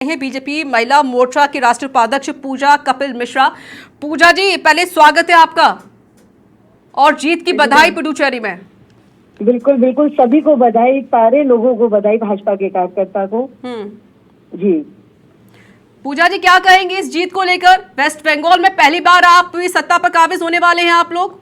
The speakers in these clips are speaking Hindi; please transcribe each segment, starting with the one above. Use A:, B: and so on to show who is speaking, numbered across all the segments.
A: हैं बीजेपी महिला मोर्चा की राष्ट्रीय उपाध्यक्ष पूजा कपिल मिश्रा। पूजा जी, पहले स्वागत है आपका और जीत की बधाई पुडुचेरी में।
B: बिल्कुल बिल्कुल, सभी को बधाई, सारे लोगों को बधाई, भाजपा के कार्यकर्ता को। जी
A: पूजा जी, क्या कहेंगे इस जीत को लेकर? वेस्ट बंगाल में पहली बार आप सत्ता पर काबिज होने वाले हैं आप लोग।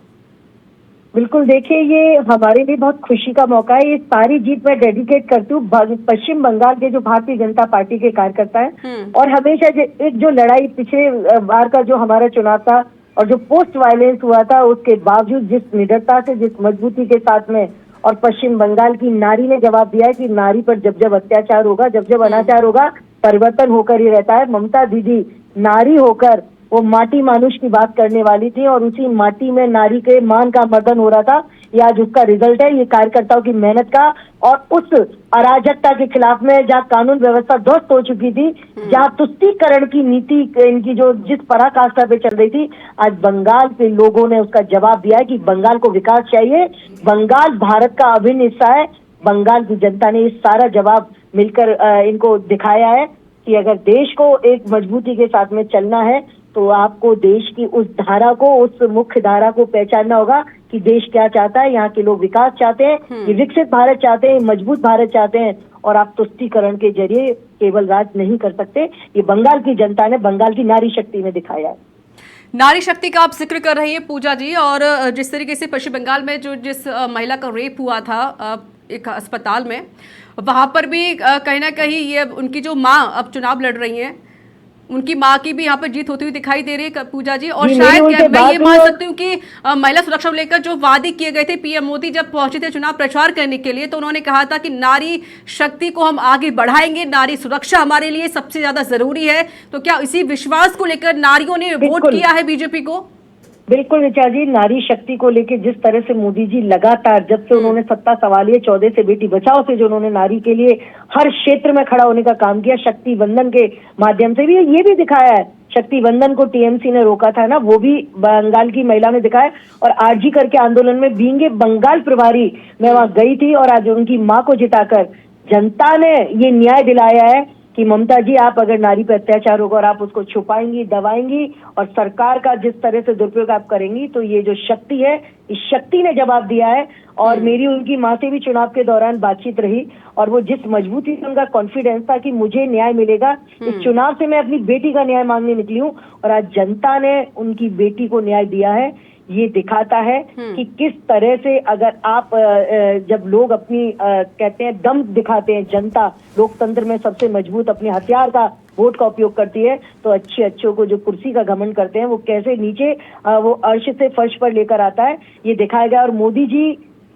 B: बिल्कुल, देखिए ये हमारे लिए बहुत खुशी का मौका है। ये सारी जीत मैं डेडिकेट करती हूँ पश्चिम बंगाल के जो भारतीय जनता पार्टी के कार्यकर्ता हैं। और हमेशा एक जो लड़ाई पिछले बार का जो हमारा चुनाव था और जो पोस्ट वायलेंस हुआ था, उसके बावजूद जिस निडरता से, जिस मजबूती के साथ में और पश्चिम बंगाल की नारी ने जवाब दिया है कि नारी पर जब जब अत्याचार होगा, जब जब अनाचार होगा, परिवर्तन होकर ही रहता है। ममता दीदी नारी होकर वो माटी मानुष की बात करने वाली थी और उसी माटी में नारी के मान का मर्दन हो रहा था। ये आज उसका रिजल्ट है, ये कार्यकर्ताओं की मेहनत का। और उस अराजकता के खिलाफ में जहाँ कानून व्यवस्था ध्वस्त हो चुकी थी, जहाँ तुष्टीकरण की नीति इनकी जो जिस पराकाष्ठा पे चल रही थी, आज बंगाल के लोगों ने उसका जवाब दिया है कि बंगाल को विकास चाहिए, बंगाल भारत का अभिन्न हिस्सा है। बंगाल की जनता ने इस सारा जवाब मिलकर इनको दिखाया है कि अगर देश को एक मजबूती के साथ में चलना है तो आपको देश की उस धारा को, उस मुख्य धारा को पहचानना होगा कि देश क्या चाहता है। यहाँ के लोग विकास चाहते हैं, ये विकसित भारत चाहते हैं, मजबूत भारत चाहते हैं। और आप तुष्टीकरण के जरिए केवल राज नहीं कर सकते। ये बंगाल की जनता ने, बंगाल की नारी शक्ति ने दिखाया है।
A: नारी शक्ति का आप जिक्र कर रही है पूजा जी, और जिस तरीके से पश्चिम बंगाल में जिस महिला का रेप हुआ था एक अस्पताल में, वहां पर भी कहीं ना कहीं ये उनकी जो माँ अब चुनाव लड़ रही हैं, उनकी माँ की भी यहाँ पर जीत होती हुई दिखाई दे रही है पूजा जी। और शायद मैं ये मान सकती हूँ कि महिला सुरक्षा को लेकर जो वादे किए गए थे, पीएम मोदी जब पहुंचे थे चुनाव प्रचार करने के लिए, तो उन्होंने कहा था कि नारी शक्ति को हम आगे बढ़ाएंगे, नारी सुरक्षा हमारे लिए सबसे ज्यादा जरूरी है। तो क्या इसी विश्वास को लेकर नारियों ने वोट किया है बीजेपी को?
B: बिल्कुल ऋचा जी, नारी शक्ति को लेकर जिस तरह से मोदी जी लगातार जब से उन्होंने सत्ता संभाली, 14 से बेटी बचाओ से जो उन्होंने नारी के लिए हर क्षेत्र में खड़ा होने का काम किया, शक्ति वंदन के माध्यम से भी ये भी दिखाया है। शक्ति वंदन को टीएमसी ने रोका था ना, वो भी बंगाल की महिला ने दिखाया। और आरजी करके आंदोलन में बींगे बंगाल प्रभारी मैं वहां गई थी और आज उनकी माँ को जिताकर जनता ने ये न्याय दिलाया है कि ममता जी, आप अगर नारी पर अत्याचार होगा और आप उसको छुपाएंगी, दबाएंगी और सरकार का जिस तरह से दुरुपयोग आप करेंगी, तो ये जो शक्ति है, इस शक्ति ने जवाब दिया है। और मेरी उनकी माँ से भी चुनाव के दौरान बातचीत रही और वो जिस मजबूती से उनका कॉन्फिडेंस था कि मुझे न्याय मिलेगा, इस चुनाव से मैं अपनी बेटी का न्याय मांगने निकली हूँ और आज जनता ने उनकी बेटी को न्याय दिया है। ये दिखाता है कि किस तरह से अगर आप जब लोग अपनी कहते हैं दम दिखाते हैं, जनता लोकतंत्र में सबसे मजबूत अपने हथियार का, वोट का उपयोग करती है, तो अच्छों को जो कुर्सी का घमंड करते हैं वो कैसे नीचे वो अर्श से फर्श पर लेकर आता है, ये दिखाया गया। और मोदी जी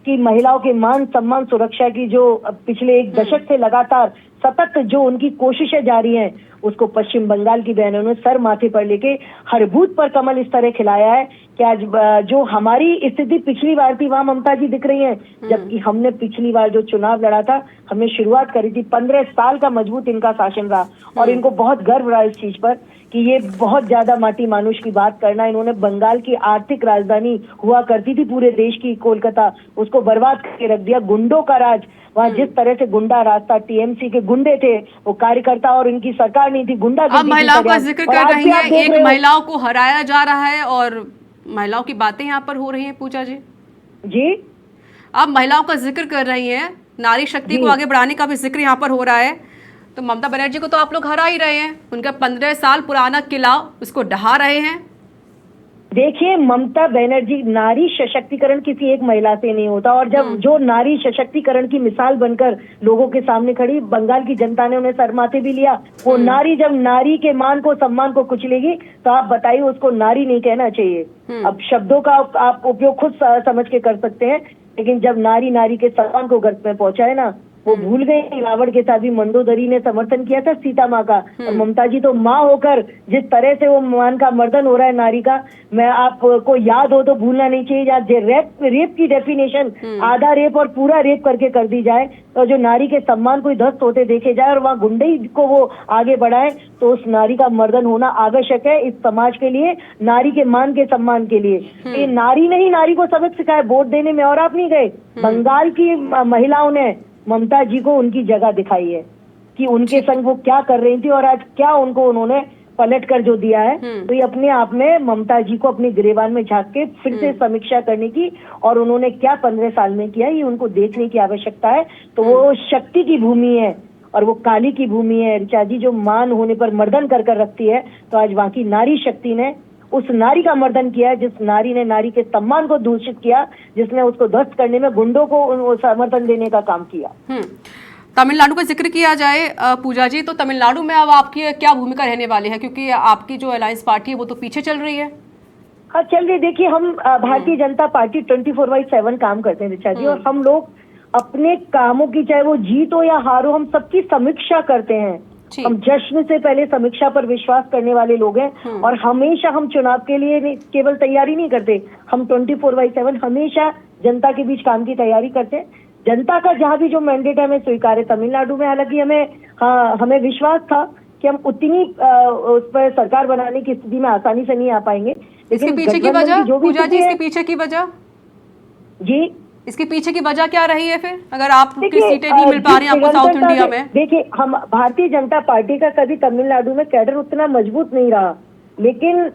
B: की महिलाओं के मान सम्मान सुरक्षा की जो पिछले एक दशक से लगातार सतत जो उनकी कोशिशें जारी हैं, उसको पश्चिम बंगाल की बहनों ने सर माथे पर लेके हर बूथ पर कमल इस तरह खिलाया है कि आज जो हमारी स्थिति पिछली बार थी वहां ममता जी दिख रही हैं। जबकि हमने पिछली बार जो चुनाव लड़ा था, हमने शुरुआत करी थी, 15 साल का मजबूत इनका शासन रहा और इनको बहुत गर्व रहा इस चीज पर कि ये बहुत ज्यादा माटी मानुष की बात करना। इन्होंने बंगाल की आर्थिक राजधानी हुआ करती थी पूरे देश की, कोलकाता, उसको बर्बाद करके रख दिया। गुंडों का राज, वहाँ जिस तरह से गुंडा राज था, टीएमसी के गुंडे थे, वो कार्यकर्ता और इनकी सरकार नहीं थी, गुंडा।
A: अब महिलाओं का जिक्र कर रही हैं, एक महिलाओं को हराया जा रहा है और महिलाओं की बातें यहाँ पर हो रही हैं पूजा जी।
B: जी,
A: आप महिलाओं का जिक्र कर रही हैं, नारी शक्ति को आगे बढ़ाने का भी जिक्र यहाँ पर हो रहा है, तो ममता बनर्जी को तो आप लोग हरा ही रहे हैं, उनका 15 साल पुराना किला उसको ढहा रहे हैं।
B: देखिए, ममता बनर्जी, नारी सशक्तिकरण किसी एक महिला से नहीं होता और जब जो नारी सशक्तिकरण की मिसाल बनकर लोगों के सामने खड़ी, बंगाल की जनता ने उन्हें सर माथे भी लिया। वो नारी जब नारी के मान को, सम्मान को कुचलेगी, तो आप बताइए उसको नारी नहीं कहना चाहिए। अब शब्दों का आप उपयोग खुद समझ के कर सकते हैं, लेकिन जब नारी के सम्मान को गर्त में पहुंचाए ना, वो भूल गए। रावण के साथ भी मंदोदरी ने समर्थन किया था सीता माँ का, और ममता जी तो माँ होकर जिस तरह से वो मान का मर्दन हो रहा है नारी का, मैं आपको याद हो तो भूलना नहीं चाहिए। जहाँ रेप की डेफिनेशन आधा रेप और पूरा रेप करके कर दी जाए, तो जो नारी के सम्मान को ध्वस्त होते देखे जाए और वहाँ गुंडई को वो आगे बढ़ाए, तो उस नारी का मर्दन होना आवश्यक है इस समाज के लिए, नारी के मान के सम्मान के लिए। ये नारी ने ही नारी को सबक सिखाया वोट देने में, और आप नहीं गए। बंगाल की महिलाओं ने ममता जी को उनकी जगह दिखाई है। कि उनके संग वो क्या कर रही थी और आज क्या उनको उन्होंने पलट कर जो दिया है। तो ये अपने आप में ममता जी को अपने गिरेबान में झांक के फिर से समीक्षा करने की और उन्होंने क्या 15 साल में किया ये उनको देखने की आवश्यकता है। तो वो शक्ति की भूमि है और वो काली की भूमि है। ऋचा जी जो मान होने पर मर्दन कर कर रखती है, तो आज वहां की नारी शक्ति ने उस नारी का मर्दन किया है, जिस नारी ने नारी के सम्मान को दूषित किया, जिसने उसको ध्वस्त करने में गुंडों को समर्थन देने का काम किया।
A: तमिलनाडु का जिक्र किया जाए पूजा जी, तो तमिलनाडु में अब आपकी क्या भूमिका रहने वाली है, क्योंकि आपकी जो अलायंस पार्टी है वो तो पीछे चल रही है।
B: हाँ चल रही, देखिए हम भारतीय जनता पार्टी 24/7 काम करते हैं ऋचा जी, और हम लोग अपने कामों की चाहे वो जीत हो या हार हो, हम सबकी समीक्षा करते हैं। हम जश्न से पहले समीक्षा पर विश्वास करने वाले लोग हैं और हमेशा हम चुनाव के लिए केवल तैयारी नहीं करते, हम 24/7 हमेशा जनता के बीच काम की तैयारी करते हैं। जनता का जहाँ भी जो मैंडेट है हमें स्वीकार है। तमिलनाडु में हालांकि हमें विश्वास था कि हम उतनी उस पर सरकार बनाने की स्थिति में आसानी से नहीं आ पाएंगे।
A: इसके पीछे की वजह पूजा जी, इसके पीछे की वजह
B: जी,
A: इसके पीछे की वजह क्या रही है फिर, अगर आपकी सीटें नहीं मिल पा रही हैं आपको साउथ इंडिया में?
B: देखिए, हम भारतीय जनता पार्टी का कभी तमिलनाडु में कैडर उतना मजबूत नहीं रहा, लेकिन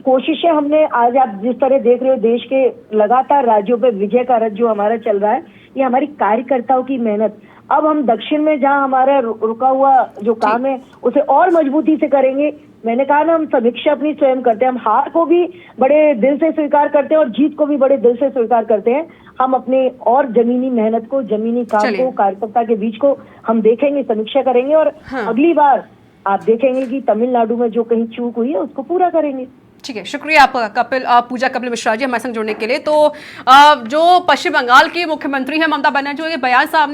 B: कोशिशें हमने आज आप जिस तरह देख रहे हो देश के लगातार राज्यों पे विजय का रथ जो हमारा चल रहा है, ये हमारी कार्यकर्ताओं की मेहनत। अब हम दक्षिण में जहां हमारा रुका हुआ जो काम है उसे और मजबूती से करेंगे। मैंने कहा ना, हम समीक्षा अपनी स्वयं करते हैं, हम हार को भी बड़े दिल से स्वीकार करते हैं और जीत को भी बड़े दिल से स्वीकार करते हैं। हम अपने और जमीनी मेहनत को, जमीनी काम को, कार्यकर्ता के बीच को हम देखेंगे, समीक्षा करेंगे और अगली बार आप देखेंगे कि तमिलनाडु में जो कहीं चूक हुई है उसको पूरा करेंगे।
A: ठीक है, शुक्रिया आपका पूजा कपिल मिश्रा जी हमारे संग जुड़ने के लिए। तो जो पश्चिम बंगाल की मुख्यमंत्री है ममता बनर्जी, ये बयान सामने